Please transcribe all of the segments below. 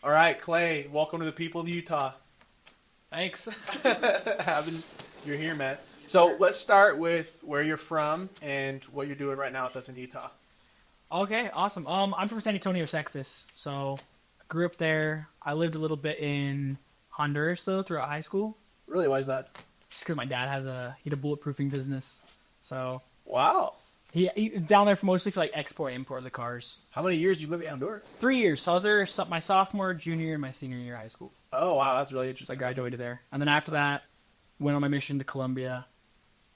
All right, Clay, welcome to the people of Utah. Thanks. You're here, man. So let's start with where you're from and what you're doing right now with us in Utah. Okay, awesome. I'm from San Antonio, Texas. So I grew up there. I lived a little bit in Honduras though throughout high school. Really, why is that? Just because my dad he had a bulletproofing business. So Wow. he down there mostly for like export import of the cars. How many years did you live in Honduras? 3 years. So I was there my sophomore, junior, and my senior year of high school. Oh, wow, that's really So I interesting. graduated there, and then after that, went on my mission to Colombia.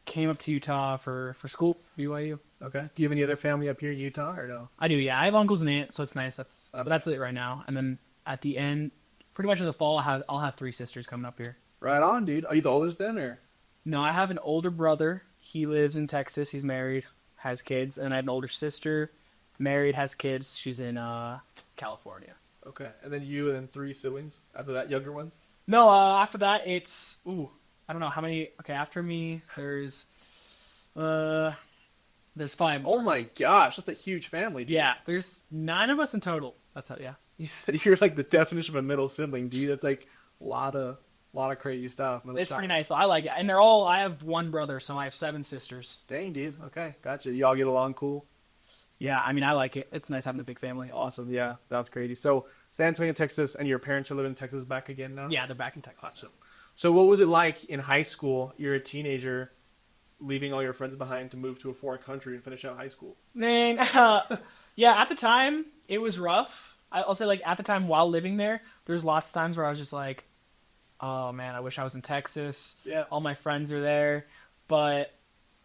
Came up to Utah for school, BYU. Okay. Do you have any other family up here in Utah or no? I do, yeah. I have uncles and aunts, so it's nice. But that's it right now. And then at the end, pretty much in the fall, I'll have 3 sisters coming up here. Right on, dude. Are you the oldest then, or? No, I have an older brother. He lives in Texas. He's married, has kids, and I have an older sister, married, has kids. She's in California. Okay. And then you and then 3 siblings after that, younger ones? No, after that it's I don't know how many. Okay, after me there's 5. Oh my gosh, that's a huge family, dude. Yeah, there's 9 of us in total. That's how. Yeah. You said you're like the definition of a middle sibling, dude. That's like a lot of crazy stuff. It's pretty nice. Though. I like it, and I have 1 brother, so I have 7 sisters. Dang, dude. Okay, gotcha. You all get along cool? Yeah, I mean, I like it. It's nice having a big family. Awesome. Yeah, that's crazy. So San Antonio, Texas, and your parents are living in Texas back again now? Yeah, they're back in Texas. Awesome. So what was it like in high school? You're a teenager, leaving all your friends behind to move to a foreign country and finish out high school. Man, yeah, at the time, it was rough. I'll say, like, at the time while living there lots of times where I was just like, oh, man, I wish I was in Texas. Yeah. All my friends are there. But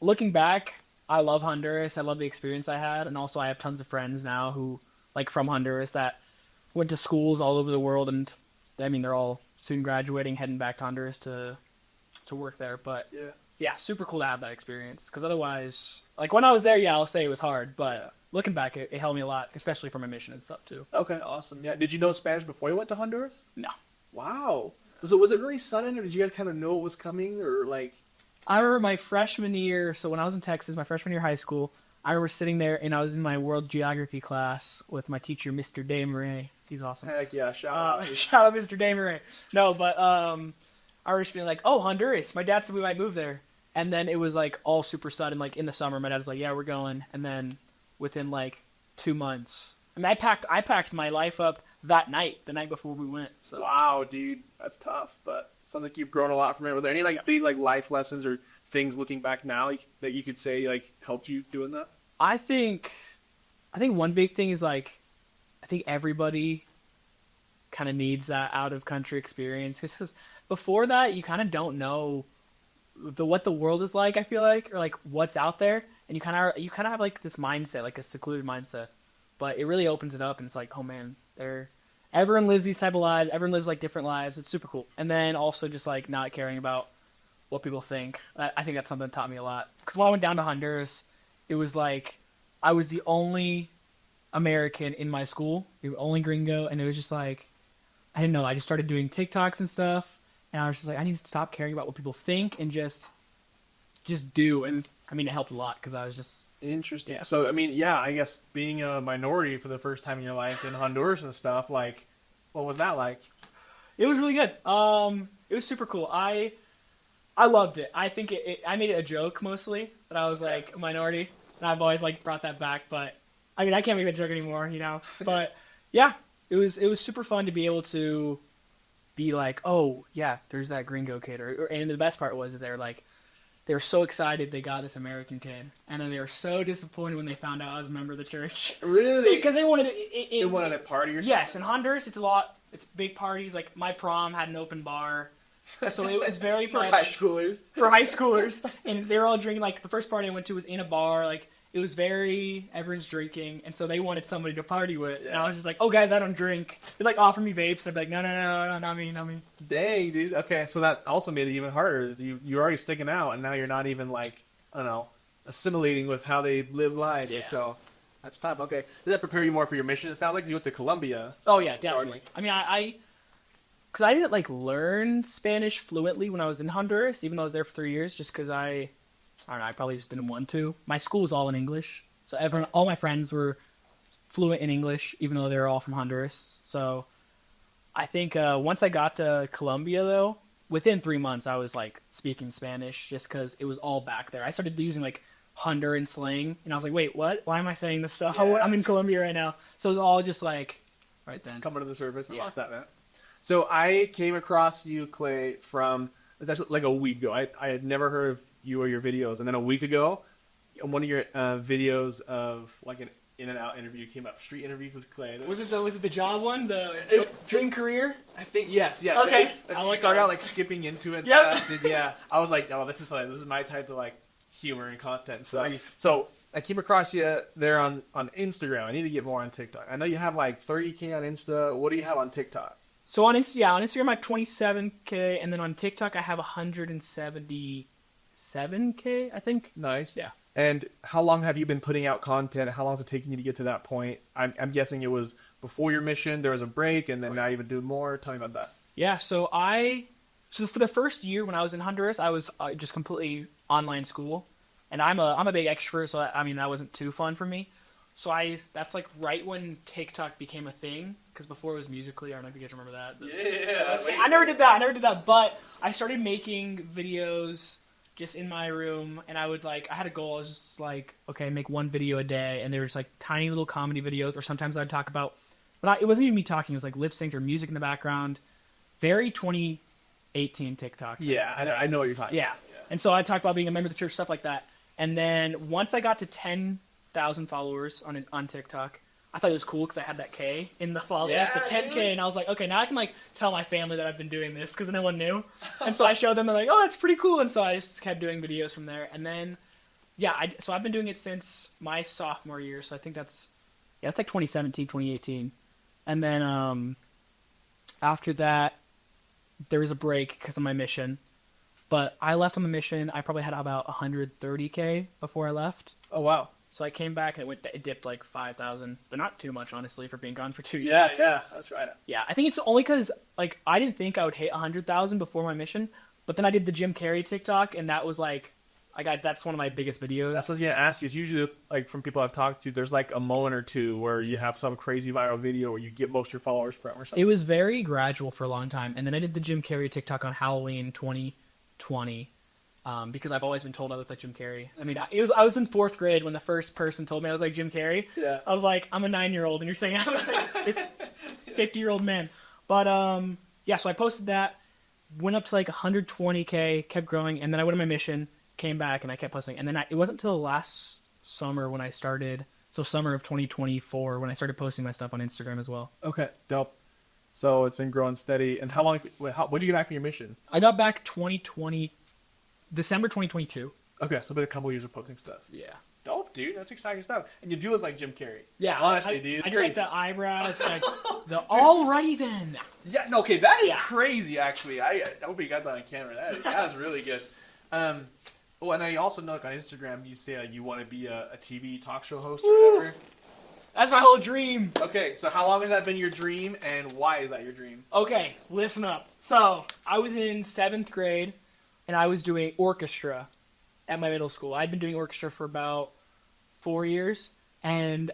looking back, I love Honduras. I love the experience I had. And also I have tons of friends now who, like, from Honduras that went to schools all over the world. And, I mean, they're all soon graduating, heading back to Honduras to work there. But, yeah, super cool to have that experience. Because otherwise, like, when I was there, yeah, I'll say it was hard. But looking back, it helped me a lot, especially for my mission and stuff, too. Okay, awesome. Yeah. Did you know Spanish before you went to Honduras? No. Wow. So was it really sudden, or did you guys kind of know what was coming, or like? I remember my freshman year, so when I was in Texas, my freshman year of high school, I remember sitting there, and I was in my world geography class with my teacher, Mr. Desmarais. He's awesome. Heck yeah, shout out. Shout out Mr. Desmarais. No, but I was just being like, oh, Honduras. My dad said we might move there. And then it was like all super sudden, like in the summer, my dad was like, yeah, we're going. And then within like 2 months, I mean, I packed my life up that night, the night before we went. So. Wow, dude, that's tough, but sounds like you've grown a lot from it. Were there any like big like life lessons or things looking back now like, that you could say like helped you doing that? I think one big thing is like, I think everybody kind of needs that out of country experience because before that you kind of don't know what the world is like. I feel like, or like what's out there, and you kind of have like this mindset, like a secluded mindset. But it really opens it up, and it's like, oh man, everyone lives these type of lives. Everyone lives like different lives. It's super cool. And then also just like not caring about what people think. I think that's something that taught me a lot. Because when I went down to Honduras, it was like I was the only American in my school, the only gringo, and it was just like I didn't know. I just started doing TikToks and stuff, and I was just like, I need to stop caring about what people think and just do. And I mean, it helped a lot because I was just. Interesting. Yeah. So, I mean, yeah, I guess being a minority for the first time in your life in Honduras and stuff, like, what was that like? It was really good. It was super cool. I loved it. I think I made it a joke mostly that I was like a minority, and I've always like brought that back. But I mean, I can't make that joke anymore, you know. But yeah, it was super fun to be able to be like, oh yeah, there's that gringo kid, and the best part was they were so excited they got this American kid, and then they were so disappointed when they found out I was a member of the church. Really? Because they wanted they wanted a party or something? Yes, in Honduras, it's big parties. Like, my prom had an open bar, so it was very for much... high schoolers. For high schoolers. And they were all drinking, like, the first party I went to was in a bar, like... It was everyone's drinking, and so they wanted somebody to party with. Yeah. And I was just like, oh, guys, I don't drink. They'd, like, offer me vapes. I'd be like, no, not me. Dang, dude. Okay, so that also made it even harder. Is you're already sticking out, and now you're not even, like, I don't know, assimilating with how they live life. Yeah. So that's tough. Okay. Did that prepare you more for your mission? It sounds like you went to Colombia. Oh, yeah, definitely. I mean, because I didn't, like, learn Spanish fluently when I was in Honduras, even though I was there for 3 years, just because I don't know, I probably just didn't want to. My school was all in English, so all my friends were fluent in English, even though they were all from Honduras. So I think once I got to Colombia, though, within 3 months, I was like speaking Spanish just because it was all back there. I started using like Hunter and slang, and I was like, wait, what? Why am I saying this stuff? Yeah. I'm in Colombia right now. So it was all just like right then. Coming to the surface. I Yeah. like that, man. So I came across you, Clay, from it's actually like a week ago. I had never heard of you or your videos, and then a week ago, one of your videos of like an in and out interview came up. Street interviews with Clay. Was it the job one? The dream career? I think yes. Okay. I like start that. out like skipping into it. And Yep. stuff. And, yeah. I was like, oh, this is fun. This is my type of like humor and content. So I came across you there on Instagram. I need to get more on TikTok. I know you have like 30K on Insta. What do you have on TikTok? So on Instagram I have 27K, and then on TikTok I have 177K, I think. Nice. Yeah. And how long have you been putting out content? How long is it taking you to get to that point? I'm guessing it was before your mission. There was a break, and then now you've been doing more. Tell me about that. Yeah. So for the first year when I was in Honduras, I was just completely online school, and I'm a big extrovert, so I mean that wasn't too fun for me. So that's like right when TikTok became a thing, because before it was Musical.ly. I don't know if you guys remember that. Yeah. I never did that. But I started making videos just in my room, and I had a goal. I was just like, okay, make one video a day, and there was like tiny little comedy videos, or sometimes I'd talk about, but it wasn't even me talking. It was like lip sync or music in the background. Very 2018 TikTok. Yeah, I know what you're talking Yeah. about. And so I talked about being a member of the church, stuff like that. And then once I got to 10,000 followers on TikTok, I thought it was cool because I had that K in the follow. Yeah, It's a 10K, dude. And I was like, okay, now I can like tell my family that I've been doing this because no one knew. And so I showed them. They're like, oh, that's pretty cool. And so I just kept doing videos from there. And then, yeah, so I've been doing it since my sophomore year. So I think that's like 2017, 2018. And then after that, there was a break because of my mission. But I left on the mission. I probably had about 130K before I left. Oh wow. So I came back and it dipped like 5,000. They're not too much, honestly, for being gone for 2 years. Yeah, that's right. Yeah, I think it's only because like I didn't think I would hit 100,000 before my mission, but then I did the Jim Carrey TikTok, and that was like, that's one of my biggest videos. That's what I was gonna ask you. Is usually like from people I've talked to, there's like a moment or two where you have some crazy viral video where you get most of your followers from or something. It was very gradual for a long time, and then I did the Jim Carrey TikTok on Halloween 2020. Because I've always been told I look like Jim Carrey. I mean, I was in 4th grade when the first person told me I look like Jim Carrey. Yeah. I was like, I'm a 9-year-old, and you're saying I look like this 50-year-old man. But yeah, so I posted that, went up to like 120K, kept growing, and then I went on my mission, came back, and I kept posting. And then it wasn't until last summer when I started, so summer of 2024, when I started posting my stuff on Instagram as well. Okay, dope. So it's been growing steady. And how long? When did you get back from your mission? I got back December 2022. Okay, so it's been a couple years of posting stuff. Yeah. Dope, dude. That's exciting stuff. And you do look like Jim Carrey. Yeah, honestly, dude. It's I crazy. get the eyebrows. Like, alrighty then. Yeah, no, okay, that is Yeah. crazy. Actually, I hope you got that on camera. That is really good. Oh, and I also know like on Instagram you say you want to be a TV talk show host or whatever. That's my whole dream. Okay, so how long has that been your dream, and why is that your dream? Okay, listen up. So I was in 7th grade, and I was doing orchestra at my middle school. I'd been doing orchestra for about 4 years, and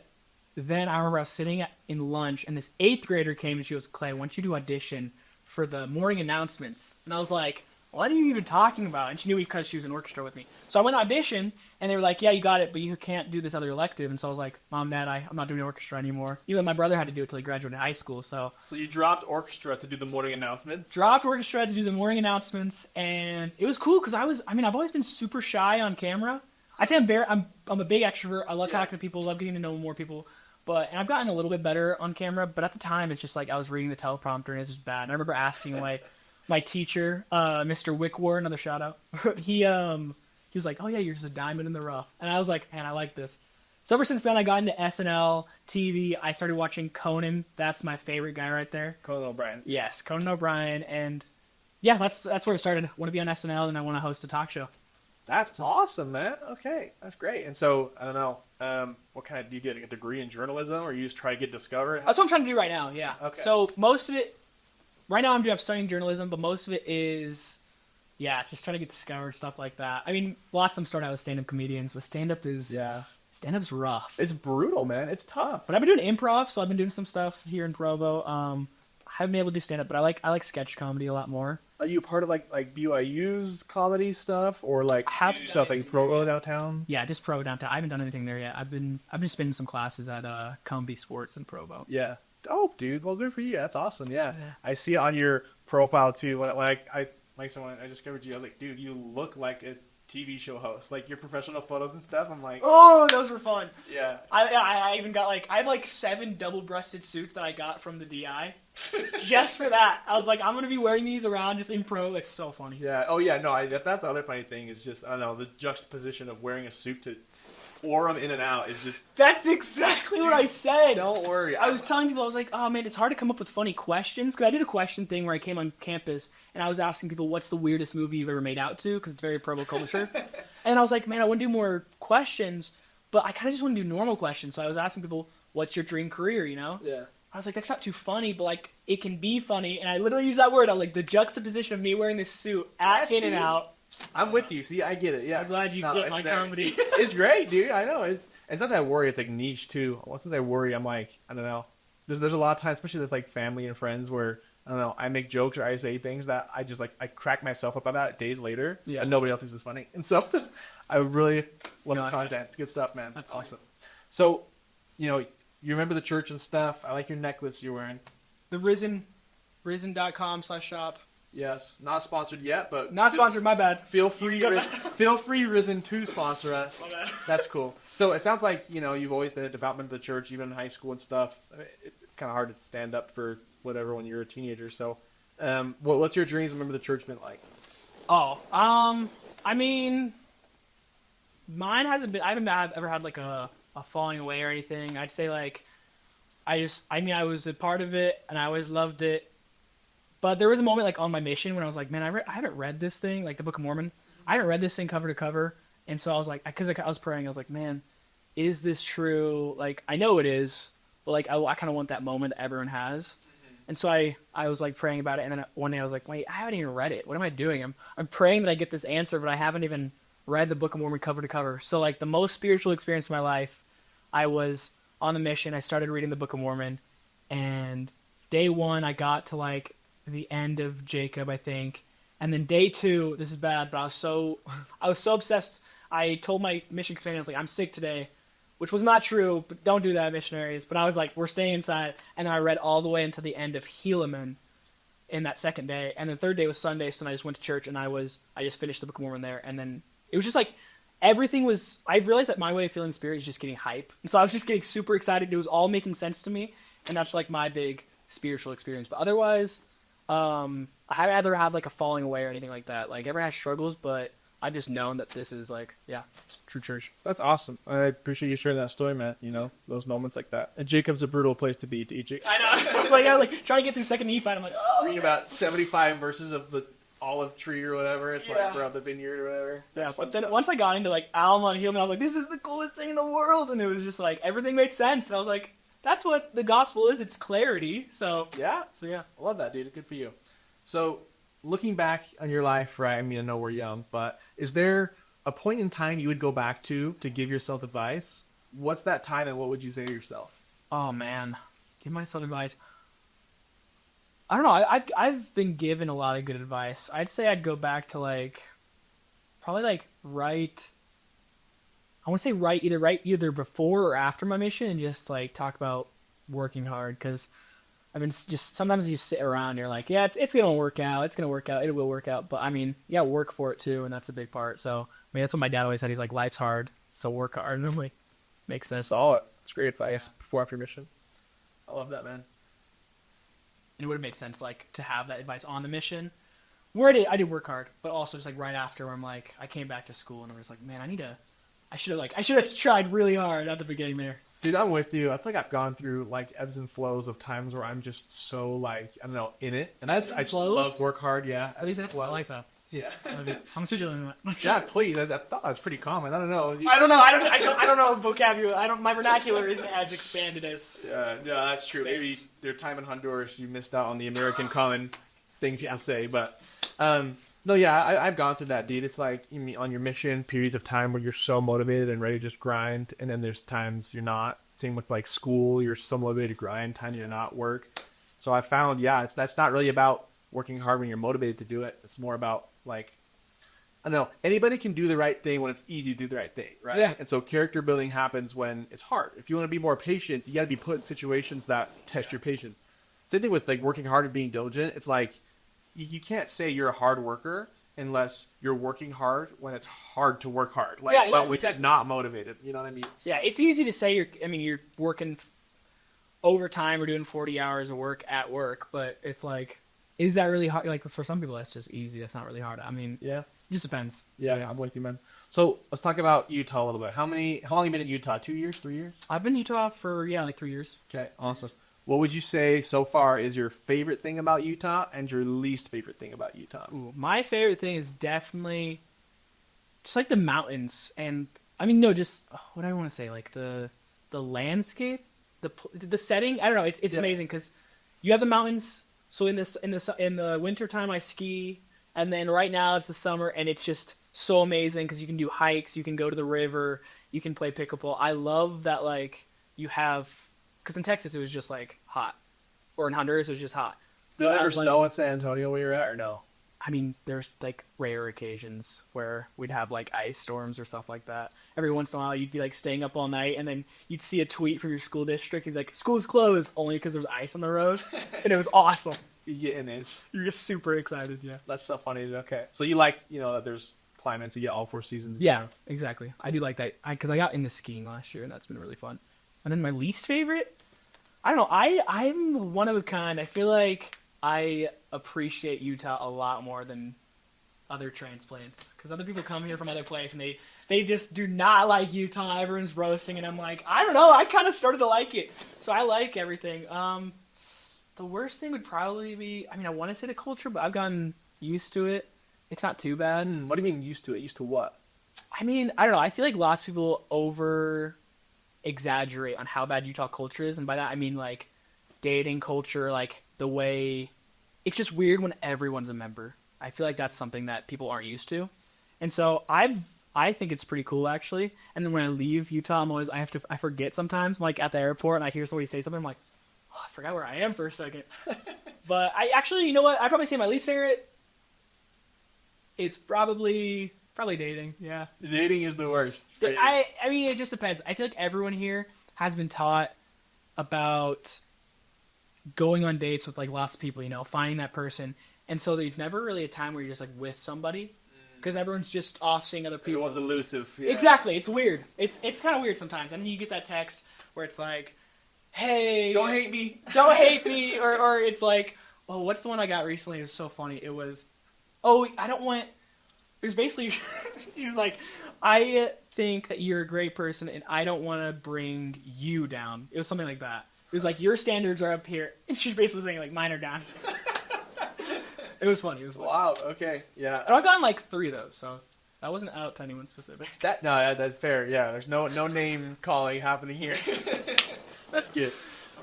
then I remember I was sitting in lunch, and this 8th grader came, and she goes, Clay, I want you to audition for the morning announcements. And I was like, what are you even talking about? And she knew me because she was in orchestra with me. So I went to audition, and they were like, yeah, you got it, but you can't do this other elective. And so I was like, Mom, Dad, I'm not doing orchestra anymore. Even my brother had to do it till he graduated high school, so... So you dropped orchestra to do the morning announcements? Dropped orchestra to do the morning announcements, and it was cool because I've always been super shy on camera. I'd say I'm a big extrovert. I love talking to people, love getting to know more people. And I've gotten a little bit better on camera, but at the time it's just like I was reading the teleprompter and it's just bad. And I remember asking my teacher, Mr. Wickwar, another shout out. he was like, "Oh yeah, you're just a diamond in the rough," and I was like, "Man, I like this." So ever since then, I got into SNL, TV. I started watching Conan. That's my favorite guy right there. Conan O'Brien. Yes, Conan O'Brien, and yeah, that's where it started. I want to be on SNL, and I want to host a talk show. That's awesome, man. Okay, that's great. And so, I don't know, what kind of, do you get a degree in journalism, or you just try to get discovered? That's what I'm trying to do right now, yeah. Okay. So most of it, right now I'm studying journalism, but most of it is, yeah, just trying to get discovered, stuff like that. I mean, lots of them start out as stand-up comedians, but stand-up's rough. It's brutal, man. It's tough. But I've been doing improv, so I've been doing some stuff here in Provo. haven't been able to do stand up, but I like sketch comedy a lot more. Are you part of like BYU's comedy stuff or like I have stuff like Pro downtown? Yeah, just Pro downtown. I haven't done anything there yet. I've been spending some classes at Cumbie Sports in Provo. Yeah. Oh, dude. Well, good for you. That's awesome. Yeah. I see it on your profile too. When I like someone, I discovered you. I was like, dude, you look like a TV show host. Like your professional photos and stuff. I'm like, Oh, those were fun. yeah. I even got I have 7 double-breasted suits that I got from the DI, just for that. I was like, I'm gonna be wearing these around just in pro. It's so funny. Yeah. Oh, yeah. No, that's the other funny thing is just, I don't know, the juxtaposition of wearing a suit to or them in and out is just. That's exactly what I said. Don't worry. I was telling people, I was like, oh man, it's hard to come up with funny questions, because I did a question thing where I came on campus and I was asking people, what's the weirdest movie you've ever made out to, because it's very Provo culture. And I was like, man, I want to do more questions, but I kind of just want to do normal questions. So I was asking people, what's your dream career, you know? Yeah. I was like, that's not too funny, but like, it can be funny. And I literally used that word. I was like, the juxtaposition of me wearing this suit at That's In and cute. Out. I'm with you. See, I get it. Yeah. I'm glad you get it's my there. comedy. It's great, dude. I know. And sometimes I worry it's like niche too. Once I worry, I'm like, I don't know. There's a lot of times, especially with like family and friends, where I don't know, I make jokes or I say things that I just like I crack myself up about it days later, Yeah. and nobody else thinks it's funny. And so I really love You the like content. It's good stuff, man. That's awesome. So, you remember the church and stuff. I like your necklace you're wearing. The risen.com/shop. Yes, not sponsored yet, but Not sponsored, my bad. Feel free, You got feel free, Risen to sponsor us. My bad. That's cool. So it sounds like you've always been a devout member of the church, even in high school and stuff. It's kind of hard to stand up for whatever when you're a teenager. So, what's your dreams of member of the church been like? Oh, I mean, mine hasn't been. I haven't ever had like a falling away or anything. I'd say like, I was a part of it and I always loved it. But there was a moment like on my mission when I was like, man, I haven't read this thing, like the Book of Mormon. I haven't read this thing cover to cover, and so I was like, because I was praying, I was like, man, is this true? Like, I know it is, but like, I kind of want that moment that everyone has. Mm-hmm. And so I was like praying about it, and then one day I was like, wait, I haven't even read it. What am I doing? I'm praying that I get this answer, but I haven't even read the Book of Mormon cover to cover. So like the most spiritual experience of my life, I was on the mission. I started reading the Book of Mormon, and day 1 I got to like the end of Jacob, I think, and then day 2, this is bad, but I was so obsessed. I told my mission companion, I was like, I'm sick today, which was not true, but don't do that, missionaries. But I was like, we're staying inside, and I read all the way until the end of Helaman in that second day, and the third day was Sunday, so then I just went to church, and I just finished the Book of Mormon there, and then it was just like, everything was, I realized that my way of feeling spirit is just getting hype, and so I was just getting super excited. It was all making sense to me, and that's like my big spiritual experience. But otherwise, I haven't ever had like a falling away or anything like that. Like, ever had struggles, but I've just known that this is like, yeah, it's true church. That's awesome. I appreciate you sharing that story, man. Those moments like that. And Jacob's a brutal place to be, DJ. I know. It's like, I was like trying to get through second Nephi, and I'm like, oh. Reading about 75 verses of the olive tree or whatever. It's like, bro, the vineyard or whatever. Yeah, but then once I got into like Alma and Helaman, I was like, this is the coolest thing in the world. And it was just like, everything made sense. And I was like, that's what the gospel is. It's clarity. So yeah. I love that, dude. Good for you. So, looking back on your life, right? I mean, I know we're young, but is there a point in time you would go back to give yourself advice? What's that time, and what would you say to yourself? Oh man, give myself advice. I don't know. I've been given a lot of good advice. I'd say I'd go back to like, probably like right. I want to say right either before or after my mission, and just like talk about working hard, because I've been just, sometimes you sit around and you're like, yeah, it's gonna work out, it will work out, but I mean, yeah, work for it too, and that's a big part. So I mean, that's what my dad always said. He's like, life's hard, so work hard. And I'm like, makes sense. Solid. That's great advice before after mission. I love that, man. And it would have made sense like to have that advice on the mission, where I did work hard, but also just like right after, where I'm like, I came back to school and I was like, man, I should have tried really hard at the beginning there. Dude, I'm with you. I feel like I've gone through like ebbs and flows of times where I'm just so like, I don't know, in it. And I just love work hard, yeah. At least I like that. Yeah. I'm still doing that. Yeah, please. I thought that was pretty common. I don't know. I don't know vocabulary. My vernacular isn't as expanded as. Yeah, no, that's true. Space. Maybe their time in Honduras, you missed out on the American common things you can say. But no, yeah, I've gone through that, dude. It's like on your mission, periods of time where you're so motivated and ready to just grind, and then there's times you're not. Same with like school, you're so motivated to grind. Times you're not work. So I found, that's not really about working hard when you're motivated to do it. It's more about like, I don't know, anybody can do the right thing when it's easy to do the right thing, right? Yeah. And so character building happens when it's hard. If you want to be more patient, you got to be put in situations that test your patience. Same thing with like working hard and being diligent. It's like you can't say you're a hard worker unless you're working hard when it's hard to work hard. Like, Yeah, but when exactly. you're not motivated. You know what I mean? Yeah, it's easy to say you're working overtime or doing 40 hours of work at work, but it's like, is that really hard? Like for some people, that's just easy. That's not really hard. I mean, Yeah. it just depends. Yeah, I'm with you, man. So let's talk about Utah a little bit. How long have you been in Utah? 2 years? 3 years? I've been in Utah for, like 3 years. Okay, awesome. What would you say so far is your favorite thing about Utah and your least favorite thing about Utah? Ooh, my favorite thing is definitely just like the mountains, and I mean, no, just what do I want to say, like the landscape, the setting. I don't know. It's Yeah. amazing because you have the mountains. So in the wintertime I ski, and then right now it's the summer, and it's just so amazing because you can do hikes, you can go to the river, you can play pickleball. I love that, like, you have, because in Texas it was just like hot, or in Honduras it was just hot. Did it ever Like, snow in San Antonio where you're at, or no? I mean, there's like rare occasions where we'd have like ice storms or stuff like that. Every once in a while, you'd be like staying up all night, and then you'd see a tweet from your school district. You'd be like, "School's closed," only because there was ice on the road, and it was awesome. You get an inch. You're just super excited, yeah. That's so funny. Okay, so you like, that there's climates, you get all 4 seasons. Yeah, exactly. I do like that because I got into skiing last year, and that's been really fun. And then my least favorite, I don't know. I'm one of a kind. I feel like I appreciate Utah a lot more than other transplants because other people come here from other places and they just do not like Utah. Everyone's roasting, and I'm like, I don't know. I kind of started to like it, so I like everything. The worst thing would probably be, I mean, I want to say the culture, but I've gotten used to it. It's not too bad. What do you mean used to it? Used to what? I mean, I don't know. I feel like lots of people over exaggerate on how bad Utah culture is, and by that I mean like dating culture, like the way it's just weird when everyone's a member. I feel like that's something that people aren't used to, and so I think it's pretty cool actually. And then when I leave Utah, I forget sometimes. I'm like at the airport and I hear somebody say something, I'm like, oh, I forgot where I am for a second. But I actually, you know what? I'd probably say my least favorite. It's probably dating. Yeah. Dating is the worst. I mean, it just depends. I feel like everyone here has been taught about going on dates with like lots of people, finding that person. And so there's never really a time where you're just like with somebody because everyone's just off seeing other people. Everyone's elusive. Yeah. Exactly. It's weird. It's kind of weird sometimes. And then you get that text where it's like, hey, Don't hate me. don't hate me. Or it's like, well, what's the one I got recently? It was so funny. It was, it was basically, he was like, I think that you're a great person and I don't want to bring you down. It was something like that. It was like, your standards are up here. And she's basically saying like, mine are down. It was funny. Wow. Okay. Yeah. And I've gotten like 3 of those, so that wasn't out to anyone specific. That's fair. Yeah. There's no name calling happening here. That's good.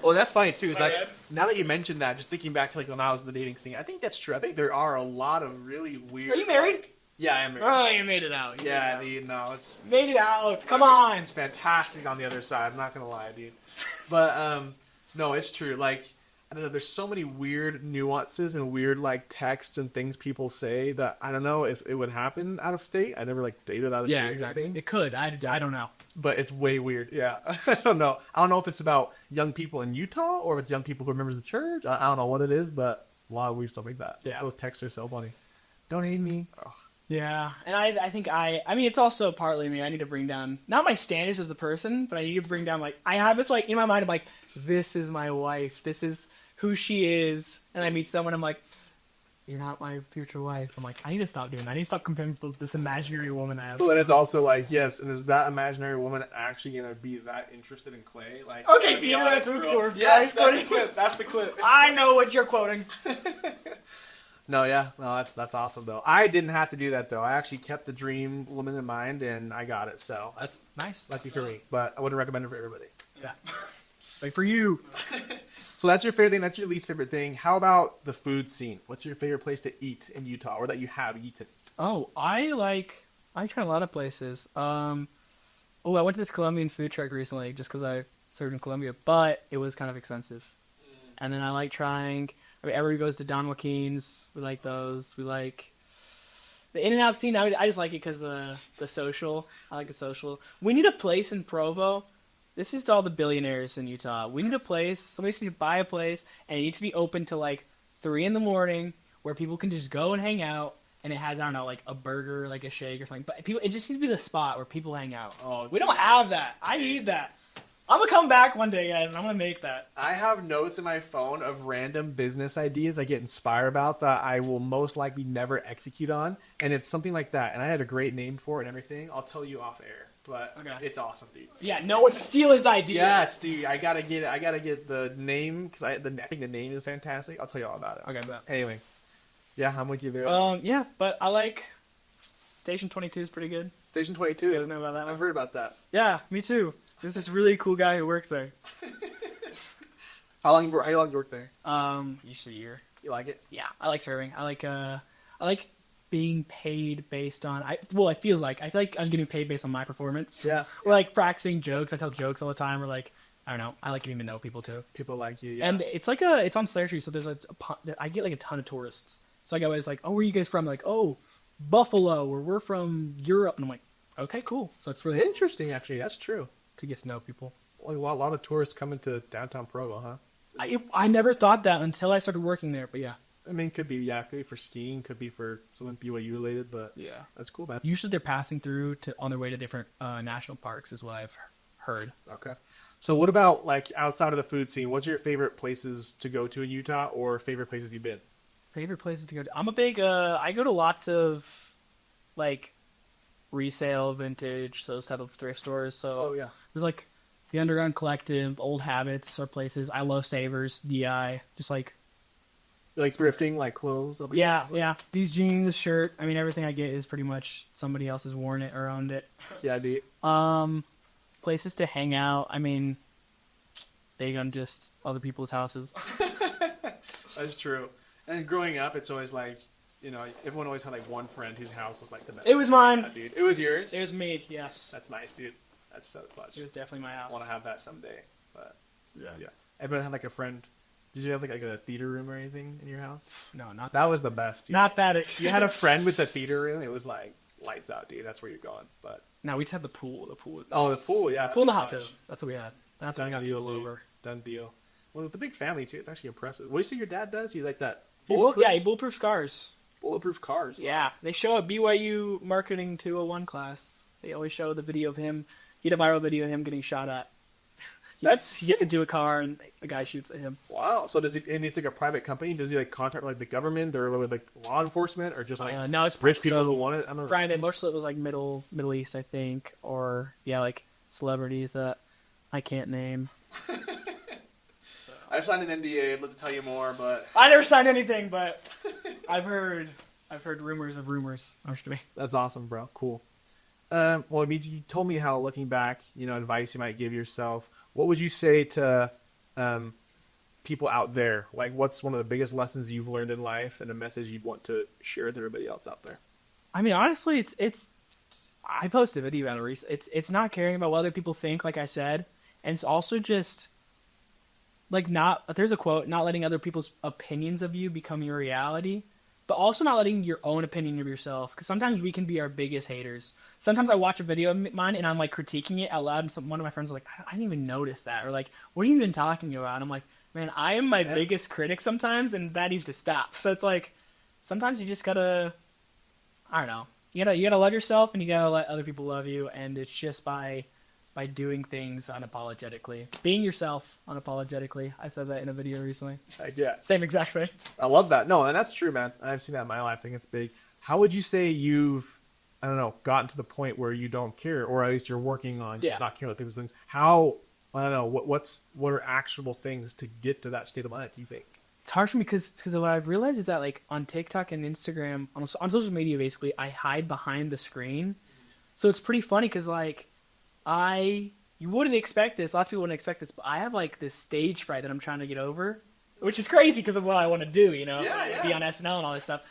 Well, that's funny too. Is like now that you mentioned that, just thinking back to like when I was in the dating scene, I think that's true. I think there are a lot of really weird. Are you married? Yeah, I am married. Oh, you made it out. Yeah, dude. No, it's Made it out. Come on. It's fantastic on the other side. I'm not gonna lie, dude. But no, it's true. Like I don't know. There's so many weird nuances and weird like texts and things people say that I don't know if it would happen out of state. I never like dated out of state. Yeah, exactly. It could. I don't know. But it's way weird. Yeah, I don't know. I don't know if it's about young people in Utah or if it's young people who are members of the church. I don't know what it is, but a lot of weird stuff like that. Yeah. Those texts are so funny. Don't hate me. Oh. Yeah, and I think I mean, it's also partly me. I need to bring down, not my standards of the person, but I need to bring down, like, I have this, like, in my mind, I'm like, this is my wife. This is who she is. And I meet someone, I'm like, you're not my future wife. I'm like, I need to stop doing that. I need to stop comparing people to this imaginary woman I have. But then it's also like, yes, and is that imaginary woman actually going to be that interested in Clay? Like, Okay, Peter, let's move to her. Yes, that's the clip. That's the clip. I know what you're quoting. No, yeah. No, that's awesome, though. I didn't have to do that, though. I actually kept the dream woman in mind, and I got it. So that's Nice. lucky for me. But I wouldn't recommend it for everybody. Yeah. Like for you. So that's your favorite thing. That's your least favorite thing. How about the food scene? What's your favorite place to eat in Utah, or that you have eaten? Oh, I try a lot of places. I went to this Colombian food truck recently just because I served in Colombia, but it was kind of expensive. And then I like trying. I mean, everybody goes to Don Joaquin's. We like those. We like the In-N-Out scene. I just like it because the social. I like the social. We need a place in Provo. This is to all the billionaires in Utah. We need a place. Somebody needs to buy a place, and it needs to be open till like 3 a.m. where people can just go and hang out. And it has, I don't know, like a burger, like a shake or something. But people, it just needs to be the spot where people hang out. Oh, we don't have that. I need that. I'm going to come back one day, guys, and I'm going to make that. I have notes in my phone of random business ideas I get inspired about that I will most likely never execute on. And it's something like that. And I had a great name for it and everything. I'll tell you off air. But It's awesome, dude. Yeah, no one steal his idea. Yes, dude. I gotta get it. I gotta get the name because I think the name is fantastic. I'll tell you all about it. Okay, bet. Anyway. Yeah, I'm with you there. Yeah, but I like Station 22 is pretty good. Station 22. You guys know about that one? I've heard about that. Yeah, me too. There's this really cool guy who works there. How long you work there? Usually a year. You like it? Yeah, I like serving. I like being paid based on. I feel like I'm getting paid based on my performance. Yeah. Or like practicing jokes. I tell jokes all the time. Or like I don't know. I like getting to know people too. People like you. Yeah. And it's on Syracuse, so there's I get like a ton of tourists. So I go always like, oh, where are you guys from? They're like, oh, Buffalo, or we're from Europe. And I'm like, okay, cool. So it's really interesting, actually. That's true. To get to know people. Well, a lot of tourists come into downtown Provo, huh? I never thought that until I started working there, but yeah. I mean, could be for skiing, could be for something BYU related, but yeah, that's cool, man. Usually they're passing through on their way to different national parks, is what I've heard. Okay. So what about like outside of the food scene? What's your favorite places to go to in Utah, or favorite places you've been? Favorite places to go to? I'm a big. I go to lots of like resale, vintage, those type of thrift stores. So there's like the Underground Collective, Old Habits are places. I love Savers, DI, just like. You like thrifting, like clothes? Yeah. These jeans, this shirt. I mean, everything I get is pretty much somebody else has worn it or owned it. Yeah, dude. Places to hang out. I mean, they go to just other people's houses. That's true. And growing up, it's always like, everyone always had like one friend whose house was like the best. It was mine. Yeah, dude. It was yours? It was me, yes. That's nice, dude. That's so clutch. It was definitely my house. I want to have that someday. But yeah. Everyone had like a friend. Did you have like a theater room or anything in your house? No, not that. Was the best. Dude. Not that. You had a friend with a theater room. It was like lights out, dude. That's where you're going. But no, we just had the pool. The pool. Oh, the pool, yeah. Pool and the hot tub. That's what we had. That's what we got deal, all over. Done deal. Well, with the big family too, it's actually impressive. What do you say your dad does? He like that. He bulletproof cars. Bulletproof cars. Yeah, they show a BYU Marketing 201 class. They always show the video of him. He had a viral video of him getting shot at. He gets into a car and a guy shoots at him. Wow. So does he? And it's like a private company. Does he like contact like the government or with like law enforcement or just like no? It's rich people who want it. I don't know. Brian, most of it was like Middle East, I think, or like celebrities that I can't name. I signed an NDA. I'd love to tell you more, but I never signed anything. But I've heard rumors of rumors. That's awesome, bro. Cool. Well, I mean, you told me how looking back, advice you might give yourself. What would you say to people out there? Like, what's one of the biggest lessons you've learned in life and a message you want to share with everybody else out there? I mean, honestly, it's. I posted a video about it. It's not caring about what other people think, like I said, and it's also just like there's a quote, not letting other people's opinions of you become your reality, but also not letting your own opinion of yourself, because sometimes we can be our biggest haters. Sometimes I watch a video of mine and I'm like critiquing it out loud, and one of my friends is like, I didn't even notice that, or like, what are you even talking about? And I'm like, man, I am my biggest critic sometimes, and that needs to stop. So it's like, sometimes you just gotta, I don't know, you gotta love yourself, and you gotta let other people love you, and it's just by doing things unapologetically. Being yourself unapologetically. I said that in a video recently. Yeah. Same exact thing. I love that. No, and that's true, man. I've seen that in my life. I think it's big. How would you say you've, I don't know, gotten to the point where you don't care, or at least you're working on not caring about people's things? How, I don't know, what are actionable things to get to that state of mind, do you think? It's hard for me because what I've realized is that like on TikTok and Instagram, on social media basically, I hide behind the screen. So it's pretty funny because like, you wouldn't expect this. Lots of people wouldn't expect this, but I have like this stage fright that I'm trying to get over, which is crazy because of what I want to do, be on SNL and all this stuff.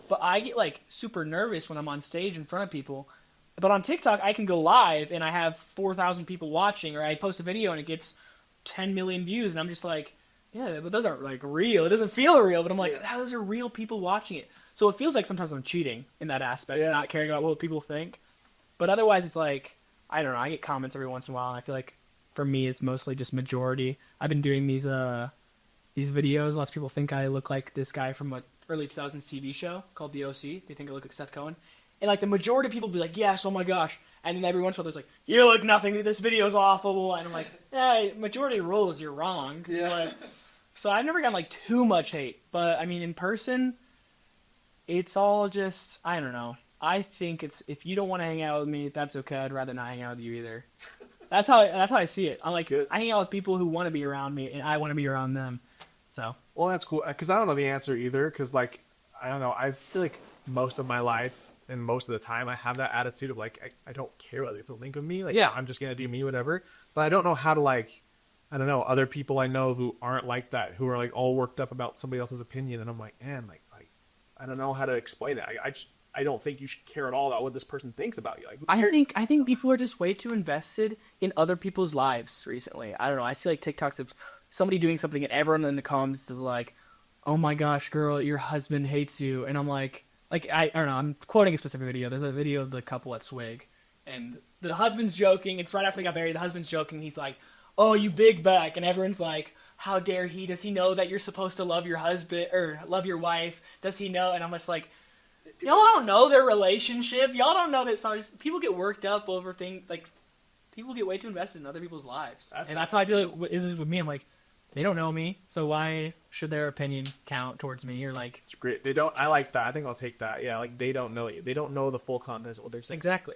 But I get like super nervous when I'm on stage in front of people. But on TikTok, I can go live and I have 4,000 people watching, or I post a video and it gets 10 million views, and I'm just like, yeah, but those aren't like real. It doesn't feel real, but I'm like, Yeah. "Ah, those are real people watching it. So it feels like sometimes I'm cheating in that aspect, Yeah. not caring about what people think. But otherwise, it's like, I don't know. I get comments every once in a while, and I feel like for me, it's mostly just majority. I've been doing these videos. Lots of people think I look like this guy from a early 2000s TV show called The OC. They think I look like Seth Cohen. And like the majority of people be like, yes, oh my gosh. And then every once in a while there's like, you look nothing, this video's awful. And I'm like, yeah, majority of rules, you're wrong. Yeah. But, so I've never gotten like too much hate. But I mean, in person, it's all just, I don't know. I think it's, if you don't want to hang out with me, that's okay. I'd rather not hang out with you either. That's how I see it. I'm like, Good. I hang out with people who want to be around me, and I want to be around them. So Well, that's cool because I don't know the answer either. Because like I don't know, I feel like most of my life and most of the time I have that attitude of like I don't care what people think of me. Like, yeah, I'm just gonna do me, whatever. But I don't know how to like, I don't know, other people I know who aren't like that, who are like all worked up about somebody else's opinion, and I'm like, man, like I don't know how to explain it. I don't think you should care at all about what this person thinks about you. Like, I think people are just way too invested in other people's lives recently. I don't know. I see like TikToks of somebody doing something, and everyone in the comments is like, "Oh my gosh, girl, your husband hates you," and I'm like I don't know. I'm quoting a specific video. There's a video of the couple at Swig, and the husband's joking. It's right after they got married. The husband's joking. He's like, "Oh, you big back," and everyone's like, "How dare he? Does he know that you're supposed to love your husband or love your wife? Does he know?" And I'm just like, y'all don't know their relationship. Y'all don't know that people get worked up over things. Like, people get way too invested in other people's lives. That's how I feel like it is with me. I'm like, they don't know me, so why should their opinion count towards me? Or like, it's great. They don't. I like that. I think I'll take that. Yeah, like they don't know you. They don't know the full context of what they're saying. exactly.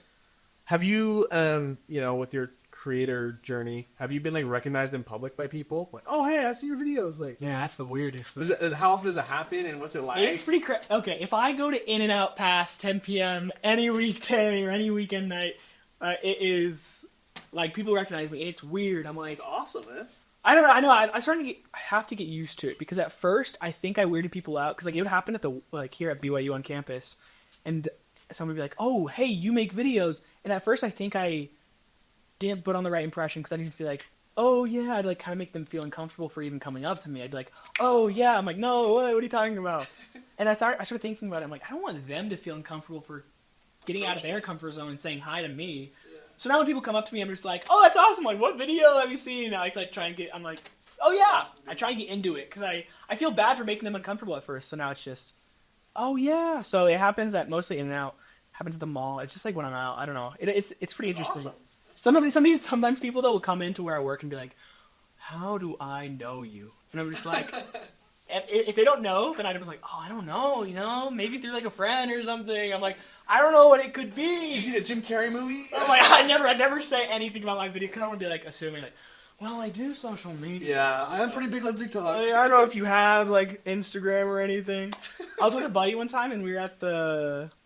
Have you, you know, with your creator journey, have you been like recognized in public by people? Like, oh hey, I see your videos. Like, Yeah, that's the weirdest. how often does it happen, and what's it like? It's pretty okay, if I go to In-N-Out past 10 p.m. any weekday or any weekend night, it is, like, people recognize me, and it's weird. I'm like, It's awesome, man. I don't know. I know. I'm starting to I have to get used to it because at first I think I weirded people out because like it would happen at the here at BYU on campus, and someone would be like, "Oh, hey, you make videos," and at first I think I didn't put on the right impression because I didn't feel like, "Oh yeah," I'd like kind of make them feel uncomfortable for even coming up to me. I'd be like, "Oh yeah," I'm like, "No, what are you talking about?" And I started thinking about it. I'm like, I don't want them to feel uncomfortable for getting out of their comfort zone and saying hi to me. So now when people come up to me, I'm just like, "Oh, that's awesome! Like, what video have you seen?" I like try and get. I'm like, "Oh yeah!" I try and get into it because I feel bad for making them uncomfortable at first. So now it's just, "Oh yeah." So it happens at mostly In-N-Out. Happens at the mall. It's just like when I'm out. I don't know. It's pretty interesting. Awesome. Sometimes people though will come into where I work and be like, "How do I know you?" And I'm just like. And if they don't know, then I'm just like, "Oh, I don't know, you know, maybe through like a friend or something." I'm like, I don't know what it could be. You see the Jim Carrey movie? I'm like, I never say anything about my video because I don't want to be like assuming like, well, I do social media. Yeah, I'm pretty big on TikTok. I don't know if you have like Instagram or anything. I was with a buddy one time and we were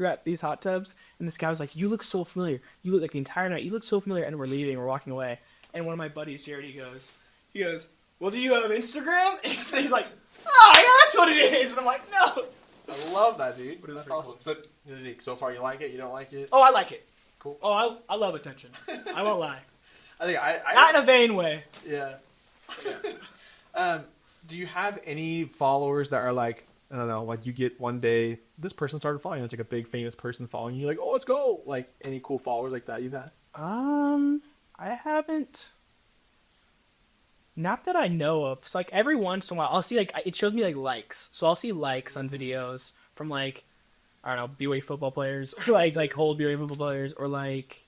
at these hot tubs and this guy was like, "You look so familiar. You look like the entire night. You look so familiar." And we're leaving, we're walking away, and one of my buddies, Jared, he goes, "Well, do you have Instagram?" And he's like, "Oh, yeah, that's what it is." And I'm like, "No." I love that, dude. But it's That's pretty awesome. So far, you like it? You don't like it? Oh, I like it. Cool. Oh, I love attention. I won't lie. I think Not in a vain way. Yeah. Do you have any followers that are like, I don't know, like you get one day, this person started following you, it's like a big famous person following you, like, oh, let's go. Like any cool followers like that you've had? I haven't. Not that I know of. So like every once in a while, I'll see like it shows me like likes. So I'll see likes on videos from like I don't know BYU football players or like old BYU football players or like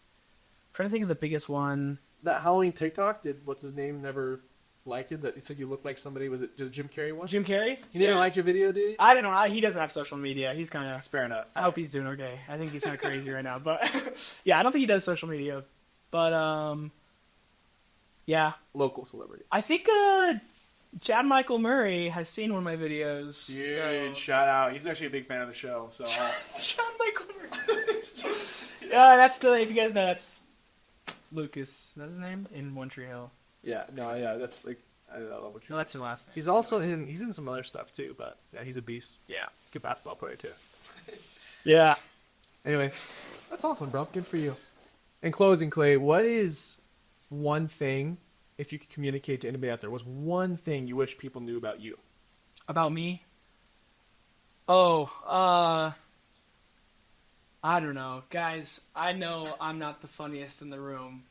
I'm trying to think of the biggest one. That Halloween TikTok, did what's his name never like it? That he said you look like somebody. Was it the Jim Carrey one? Jim Carrey? He never liked your video, did he? I don't know. He doesn't have social media. He's kind of. Fair enough. I hope he's doing okay. I think he's kind of crazy right now, but yeah, I don't think he does social media. But yeah, Local celebrity. I think Chad Michael Murray has seen one of my videos. Dude, shout out. He's actually a big fan of the show. So Chad Michael Murray. Yeah, that's if you guys know, that's Lucas. That's his name in One Tree Hill. yeah, that's like I love what you. No, that's your last name. He's also he's in some other stuff too, but yeah, he's a beast. Yeah. Good basketball player too. Yeah. Anyway, that's awesome, bro. Good for you. In closing, Clay, what is one thing if you could communicate to anybody out there, what's one thing you wish people knew about you? About me? Oh, I don't know. Guys, I know I'm not the funniest in the room.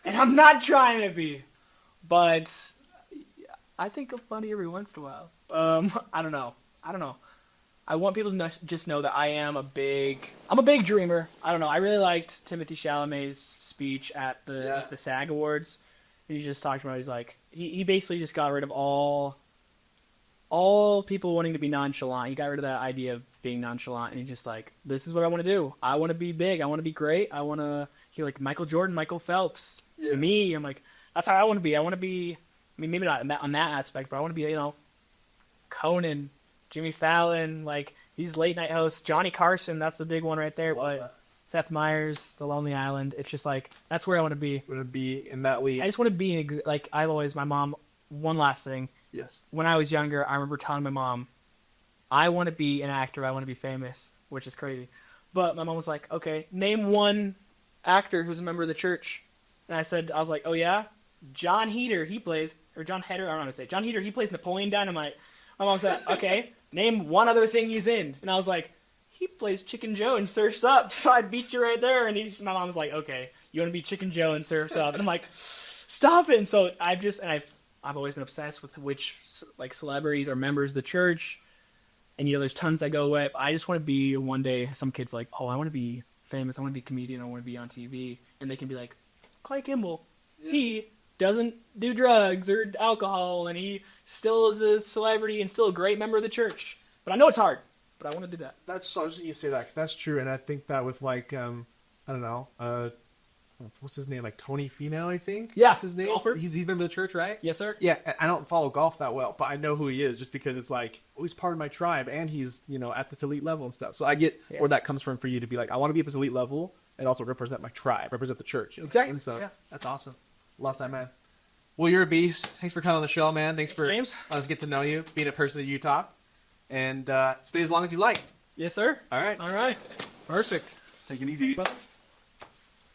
And I'm not trying to be. But I think I'm funny every once in a while. I don't know. I want people to just know that I'm a big dreamer. I don't know. I really liked Timothy Chalamet's speech at the SAG Awards. He just talked about, he's like, he basically just got rid of all people wanting to be nonchalant. He got rid of that idea of being nonchalant, and he's just like, this is what I want to do. I want to be big. I want to be great. I want to, like Michael Jordan, Michael Phelps, me. I'm like, that's how I want to be. I want to be, I mean, maybe not on that aspect, but I want to be, Conan, Jimmy Fallon, like these late night hosts, Johnny Carson, that's the big one right there. But Seth Meyers, The Lonely Island. It's just like, that's where I want to be. Want to be in that league? I just want to be like, my mom. One last thing. Yes. When I was younger, I remember telling my mom, I want to be an actor. I want to be famous, which is crazy. But my mom was like, okay, name one actor who's a member of the church. And I was like, oh yeah, John Heder, he plays John Heder, he plays Napoleon Dynamite. My mom said, okay, name one other thing he's in. And I was like, he plays Chicken Joe and Surf's Up, so I beat you right there. And my mom was like, okay, you want to be Chicken Joe and Surf's Up? And I'm like, stop it. And so I've always been obsessed with which like celebrities are members of the church. And there's tons that go away. I just want to be one day, some kids like, oh, I want to be famous. I want to be a comedian. I want to be on TV. And they can be like, Clay Kimball, he doesn't do drugs or alcohol, and he still is a celebrity and still a great member of the church. But I know it's hard, but I want to do that. That's so you say that, 'cause that's true. And I think that with like, I don't know, what's his name? Like Tony Finau, I think. Yeah, that's his name. golfer. He's a member of the church, right? Yes, sir. Yeah, I don't follow golf that well, but I know who he is just because it's like, oh, he's part of my tribe, and he's at this elite level and stuff. So I get where that comes from for you to be like, I want to be at this elite level and also represent my tribe, represent the church. Exactly. And so that's awesome. Lots of that, man. Well, you're a beast. Thanks for coming on the show, man. Thanks for James. Let's get to know you, being a person of Utah, and stay as long as you like. Yes, sir. All right. All right. Perfect. Take it easy. Well,